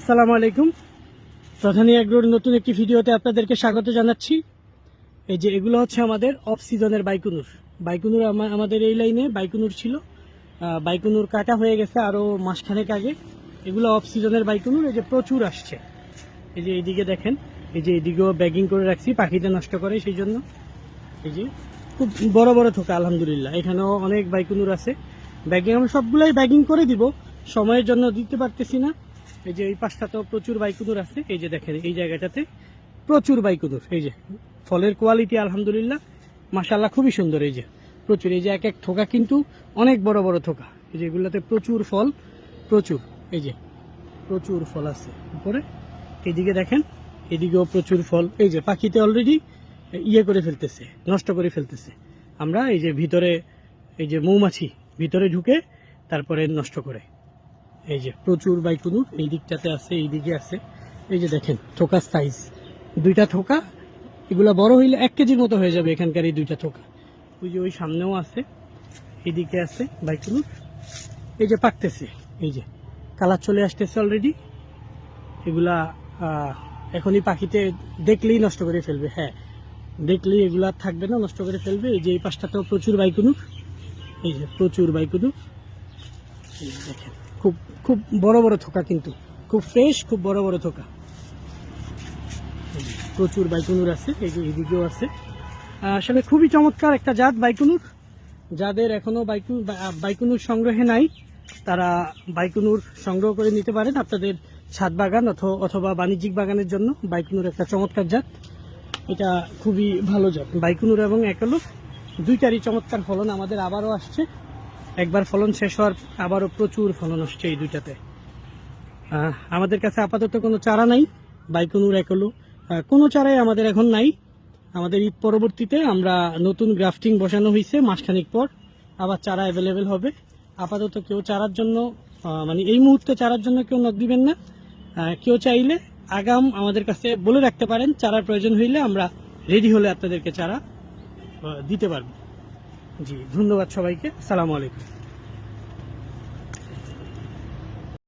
আসসালামু আলাইকুম। প্রধানী এগ্রোর নতুন একটি ভিডিওতে আপনাদেরকে স্বাগত জানাচ্ছি। এই যে এগুলো হচ্ছে আমাদের অফ সিজনের বাইকুনুর। আমাদের এই লাইনে বাইকুনুর ছিল, বাইকুনুর কাটা হয়ে গেছে আরও মাসখানেক আগে। এগুলো অফ সিজনের বাইকুনুর। এই যে প্রচুর আসছে, এই যে এইদিকে দেখেন, এই যে এইদিকেও ব্যাগিং করে রাখছি, পাখিতে নষ্ট করে সেই জন্য। এই যে খুব বড় বড় থোকা, আলহামদুলিল্লাহ। এখানেও অনেক বাইকুনুর আছে। ব্যাগিং আমি সবগুলাই ব্যাগিং করে দিব, সময়ের জন্য দিতে পারতেছি না। এই যে এই পাশটাতেও প্রচুর বাইকুনুর আছে। এই যে দেখেন এই জায়গাটাতে প্রচুর বাইকুনুর। এই যে ফলের কোয়ালিটি আলহামদুলিল্লাহ মাশাআল্লাহ খুবই সুন্দর। এই যে প্রচুর, এই যে এক এক থোকা কিন্তু অনেক বড় বড় থোকা। এই যে এগুলোতে প্রচুর ফল, প্রচুর। এই যে প্রচুর ফল আছে উপরে। এইদিকে দেখেন, এদিকেও প্রচুর ফল। এই যে পাখিতে অলরেডি ইয়ে করে ফেলতেছে, নষ্ট করে ফেলতেছে। আমরা এই যে ভিতরে, এই যে মৌমাছি ভিতরে ঢুকে তারপরে নষ্ট করে। এই যে প্রচুর বাইকুনুর এই দিকটাতে আছে, এই দিকে আছে। এই যে দেখেন থোকা সাইজ, দুইটা থোকা। এগুলা বড় হইলে 1 কেজির মতো হয়ে যাবে এখানকার এই দুইটা থোকা। ওই যে ওই সামনেও আছে, এইদিকে আছে বাইকুনুর। এই যে পাকতেছে, এই যে কালার চলে আসতেছে অলরেডি। এগুলা এখনই পাখিতে দেখলেই নষ্ট করে ফেলবে। হ্যাঁ, দেখলেই এগুলা থাকবে না, নষ্ট করে ফেলবে। এই যে এই পাশটাতেও প্রচুর বাইকুনুর। এই যে প্রচুর বাইকুনুর। এই যে দেখেন খুব খুব বড় বড় থোকা, কিন্তু খুব ফ্রেশ, খুব বড় বড় থোকা। প্রচুর বাইকুনুর আছে। এই যে এদিকেও আছে। আসলে খুবই চমৎকার একটা জাত বাইকুনুর। যাদের এখনো বাইকুনুর সংগ্রহে নাই, তারা বাইকুনুর সংগ্রহ করে নিতে পারেন আপনাদের ছাদ বাগান অথবা বাণিজ্যিক বাগানের জন্য। বাইকুনুর একটা চমৎকার জাত, এটা খুবই ভালো জাত। বাইকুনুর এবং একলো দুইটারই চমৎকার ফলন আমাদের আবারও আসছে। একবার ফলন শেষ হওয়ার আবারও প্রচুর ফলন আসছে এই দুইটাতে। আমাদের কাছে আপাতত কোনো চারা নাই, বাইকুনুর একলো কোনো চারাই আমাদের এখন নাই। আমাদের ঈদ পরবর্তীতে আমরা নতুন গ্রাফটিং বসানো হয়েছে, মাসখানিক পর আবার চারা অ্যাভেলেবেল হবে। আপাতত কেউ চারার জন্য মানে এই মুহূর্তে চারার জন্য কেউ নক দিবেন না। কেউ চাইলে আগাম আমাদের কাছে বলে রাখতে পারেন, চারার প্রয়োজন হইলে আমরা রেডি হলে আপনাদেরকে চারা দিতে পারবো। জি, ধন্যবাদ সবাইকে। আসসালামু আলাইকুম।